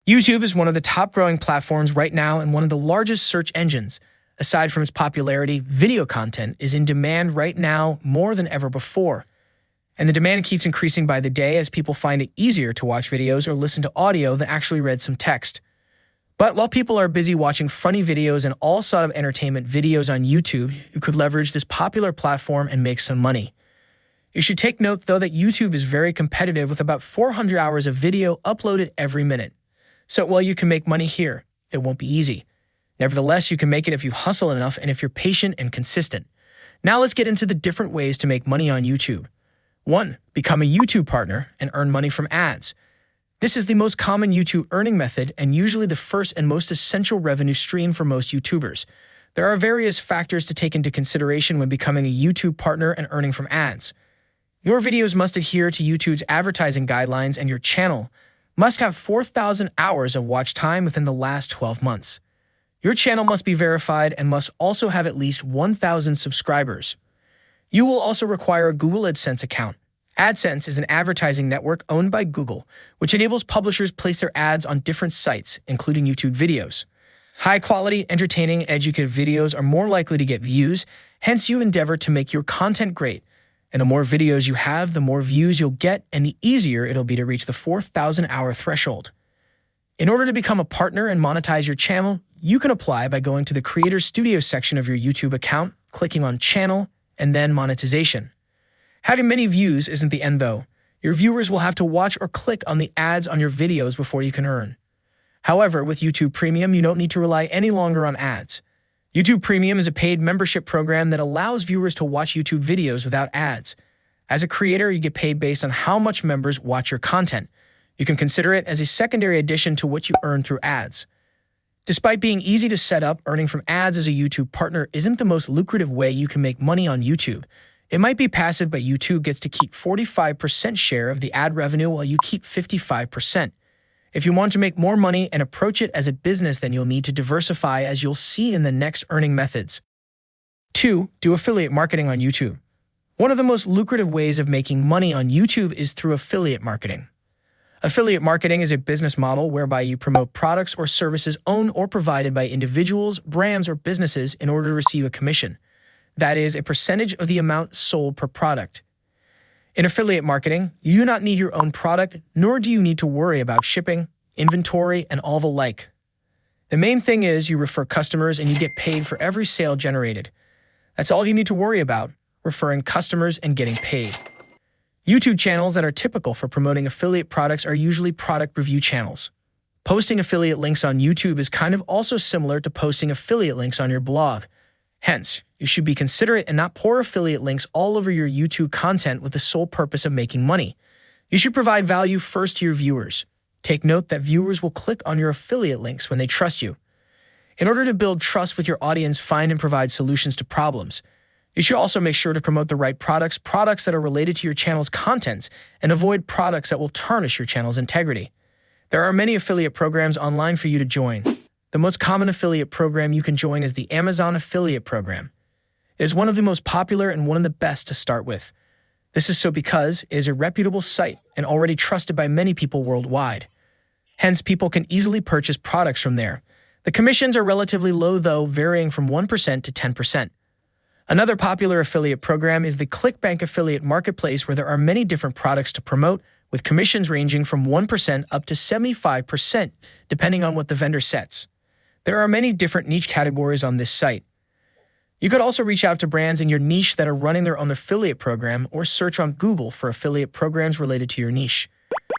YouTube is one of the top growing platforms right now and one of the largest search engines. Aside from its popularity, video content is in demand right now more than ever before. And the demand keeps increasing by the day as people find it easier to watch videos or listen to audio than actually read some text. But while people are busy watching funny videos and all sort of entertainment videos on YouTube, you could leverage this popular platform and make some money. You should take note, though, that YouTube is very competitive with about 400 hours of video uploaded every minute. So while you can make money here, it won't be easy. Nevertheless, you can make it if you hustle enough and if you're patient and consistent. Now let's get into the different ways to make money on YouTube. 1. Become a YouTube partner and earn money from ads. This is the most common YouTube earning method and usually the first and most essential revenue stream for most YouTubers. There are various factors to take into consideration when becoming a YouTube partner and earning from ads. Your videos must adhere to YouTube's advertising guidelines and your channel must have 4,000 hours of watch time within the last 12 months. Your channel must be verified and must also have at least 1,000 subscribers. You will also require a Google AdSense account. AdSense is an advertising network owned by Google, which enables publishers place their ads on different sites, including YouTube videos. High-quality, entertaining, and educative videos are more likely to get views, hence you endeavor to make your content great. And the more videos you have, the more views you'll get, and the easier it'll be to reach the 4,000-hour threshold. In order to become a partner and monetize your channel, you can apply by going to the Creator Studio section of your YouTube account, clicking on Channel, and then Monetization. Having many views isn't the end, though. Your viewers will have to watch or click on the ads on your videos before you can earn. However, with YouTube Premium, you don't need to rely any longer on ads. YouTube Premium is a paid membership program that allows viewers to watch YouTube videos without ads. As a creator, you get paid based on how much members watch your content. You can consider it as a secondary addition to what you earn through ads. Despite being easy to set up, earning from ads as a YouTube partner isn't the most lucrative way you can make money on YouTube. It might be passive, but YouTube gets to keep 45% share of the ad revenue while you keep 55%. If you want to make more money and approach it as a business, then you'll need to diversify, as you'll see in the next earning methods. 2. Do affiliate marketing on YouTube. One of the most lucrative ways of making money on YouTube is through affiliate marketing. Affiliate marketing is a business model whereby you promote products or services owned or provided by individuals, brands, or businesses in order to receive a commission. That is, a percentage of the amount sold per product. In affiliate marketing, you do not need your own product, nor do you need to worry about shipping, inventory, and all the like. The main thing is you refer customers and you get paid for every sale generated. That's all you need to worry about, referring customers and getting paid. YouTube channels that are typical for promoting affiliate products are usually product review channels. Posting affiliate links on YouTube is kind of also similar to posting affiliate links on your blog. Hence, you should be considerate and not pour affiliate links all over your YouTube content with the sole purpose of making money. You should provide value first to your viewers. Take note that viewers will click on your affiliate links when they trust you. In order to build trust with your audience, find and provide solutions to problems. You should also make sure to promote the right products that are related to your channel's contents, and avoid products that will tarnish your channel's integrity. There are many affiliate programs online for you to join. The most common affiliate program you can join is the Amazon Affiliate Program. It is one of the most popular and one of the best to start with. This is so because it is a reputable site and already trusted by many people worldwide. Hence, people can easily purchase products from there. The commissions are relatively low, though, varying from 1% to 10%. Another popular affiliate program is the ClickBank Affiliate Marketplace, where there are many different products to promote, with commissions ranging from 1% up to 75%, depending on what the vendor sets. There are many different niche categories on this site. You could also reach out to brands in your niche that are running their own affiliate program, or search on Google for affiliate programs related to your niche.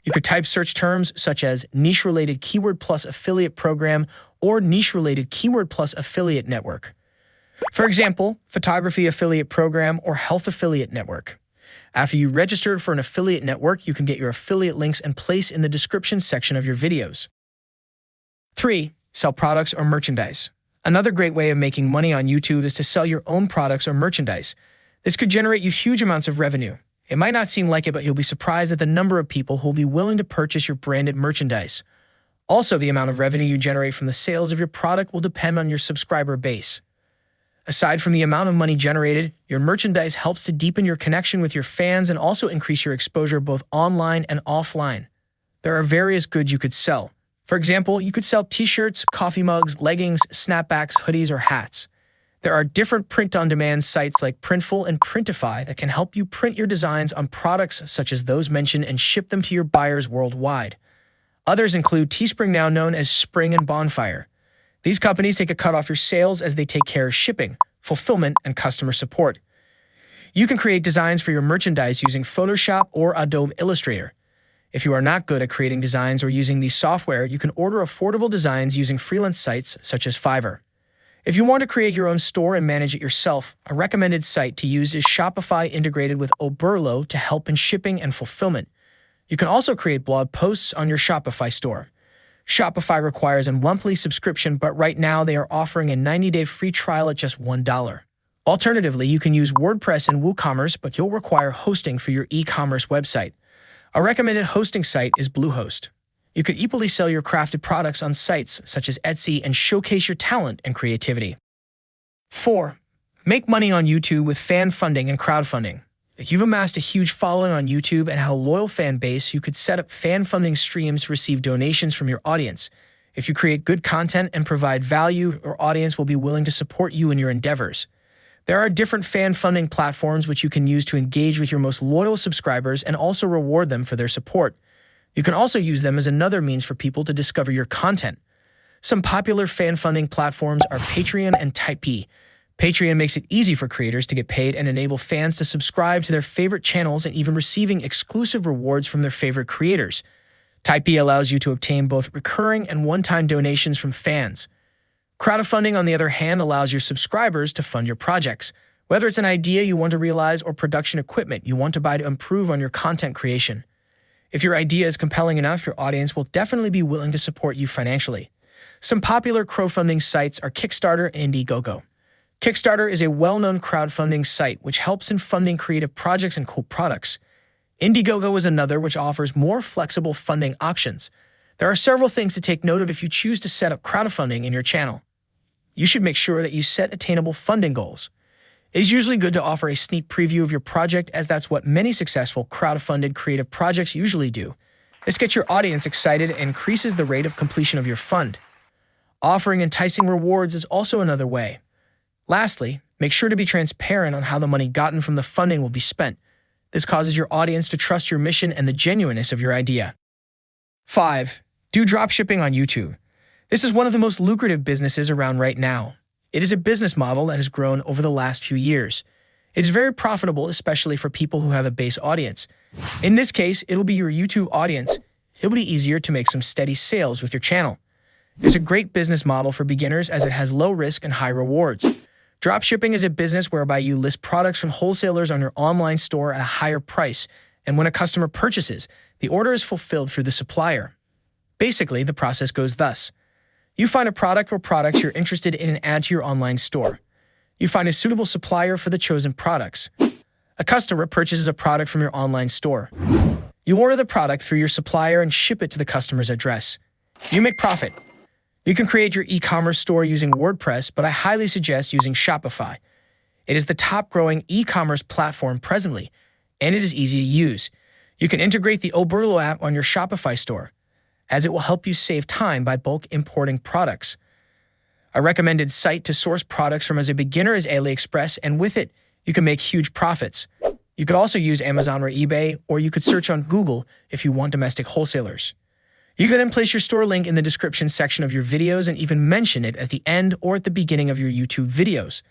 You could type search terms such as niche-related keyword plus affiliate program or niche-related keyword plus affiliate network. For example, photography affiliate program or health affiliate network. After you register for an affiliate network, you can get your affiliate links and place in the description section of your videos. 3. Sell products or merchandise. Another great way of making money on YouTube is to sell your own products or merchandise. This could generate you huge amounts of revenue. It might not seem like it, but you'll be surprised at the number of people who will be willing to purchase your branded merchandise. Also, the amount of revenue you generate from the sales of your product will depend on your subscriber base. Aside from the amount of money generated, your merchandise helps to deepen your connection with your fans and also increase your exposure both online and offline. There are various goods you could sell. For example, you could sell t-shirts, coffee mugs, leggings, snapbacks, hoodies, or hats. There are different print-on-demand sites like Printful and Printify that can help you print your designs on products such as those mentioned and ship them to your buyers worldwide. Others include Teespring, now known as Spring, and Bonfire. These companies take a cut off your sales as they take care of shipping, fulfillment, and customer support. You can create designs for your merchandise using Photoshop or Adobe Illustrator. If you are not good at creating designs or using these software, you can order affordable designs using freelance sites such as Fiverr. If you want to create your own store and manage it yourself, a recommended site to use is Shopify, integrated with Oberlo to help in shipping and fulfillment. You can also create blog posts on your Shopify store. Shopify requires a monthly subscription, but right now they are offering a 90-day free trial at just $1. Alternatively, you can use WordPress and WooCommerce, but you'll require hosting for your e-commerce website. A recommended hosting site is Bluehost. You could equally sell your crafted products on sites such as Etsy and showcase your talent and creativity. 4. Make money on YouTube with fan funding and crowdfunding. If you've amassed a huge following on YouTube and have a loyal fan base, you could set up fan funding streams to receive donations from your audience. If you create good content and provide value, your audience will be willing to support you in your endeavors. There are different fan funding platforms which you can use to engage with your most loyal subscribers and also reward them for their support. You can also use them as another means for people to discover your content. Some popular fan funding platforms are Patreon and Typee. Patreon makes it easy for creators to get paid and enable fans to subscribe to their favorite channels and even receiving exclusive rewards from their favorite creators. Typee allows you to obtain both recurring and one-time donations from fans. Crowdfunding, on the other hand, allows your subscribers to fund your projects, whether it's an idea you want to realize or production equipment you want to buy to improve on your content creation. If your idea is compelling enough, your audience will definitely be willing to support you financially. Some popular crowdfunding sites are Kickstarter and Indiegogo. Kickstarter is a well-known crowdfunding site which helps in funding creative projects and cool products. Indiegogo is another which offers more flexible funding options. There are several things to take note of if you choose to set up crowdfunding in your channel. You should make sure that you set attainable funding goals. It is usually good to offer a sneak preview of your project, as that's what many successful crowdfunded creative projects usually do. This gets your audience excited and increases the rate of completion of your fund. Offering enticing rewards is also another way. Lastly, make sure to be transparent on how the money gotten from the funding will be spent. This causes your audience to trust your mission and the genuineness of your idea. 5. Do dropshipping on YouTube. This is one of the most lucrative businesses around right now. It is a business model that has grown over the last few years. It is very profitable, especially for people who have a base audience. In this case, it'll be your YouTube audience. It'll be easier to make some steady sales with your channel. It's a great business model for beginners as it has low risk and high rewards. Dropshipping is a business whereby you list products from wholesalers on your online store at a higher price, and when a customer purchases, the order is fulfilled through the supplier. Basically, the process goes thus. You find a product or products you're interested in and add to your online store. You find a suitable supplier for the chosen products. A customer purchases a product from your online store. You order the product through your supplier and ship it to the customer's address. You make profit. You can create your e-commerce store using WordPress, but I highly suggest using Shopify. It is the top-growing e-commerce platform presently, and it is easy to use. You can integrate the Oberlo app on your Shopify store, as it will help you save time by bulk importing products. A recommended site to source products from as a beginner is AliExpress, and with it, you can make huge profits. You could also use Amazon or eBay, or you could search on Google if you want domestic wholesalers. You can then place your store link in the description section of your videos and even mention it at the end or at the beginning of your YouTube videos.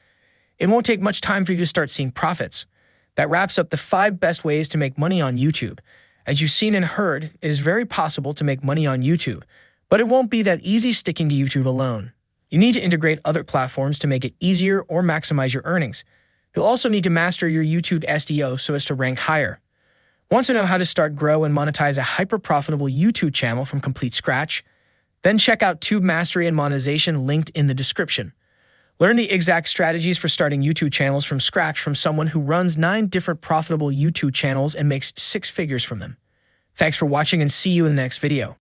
It won't take much time for you to start seeing profits. That wraps up the 5 best ways to make money on YouTube. As you've seen and heard, it is very possible to make money on YouTube, but it won't be that easy sticking to YouTube alone. You need to integrate other platforms to make it easier or maximize your earnings. You'll also need to master your YouTube SEO so as to rank higher. Want to know how to start, grow, and monetize a hyper-profitable YouTube channel from complete scratch? Then check out Tube Mastery and Monetization linked in the description. Learn the exact strategies for starting YouTube channels from scratch from someone who runs 9 different profitable YouTube channels and makes 6 figures from them. Thanks for watching and see you in the next video.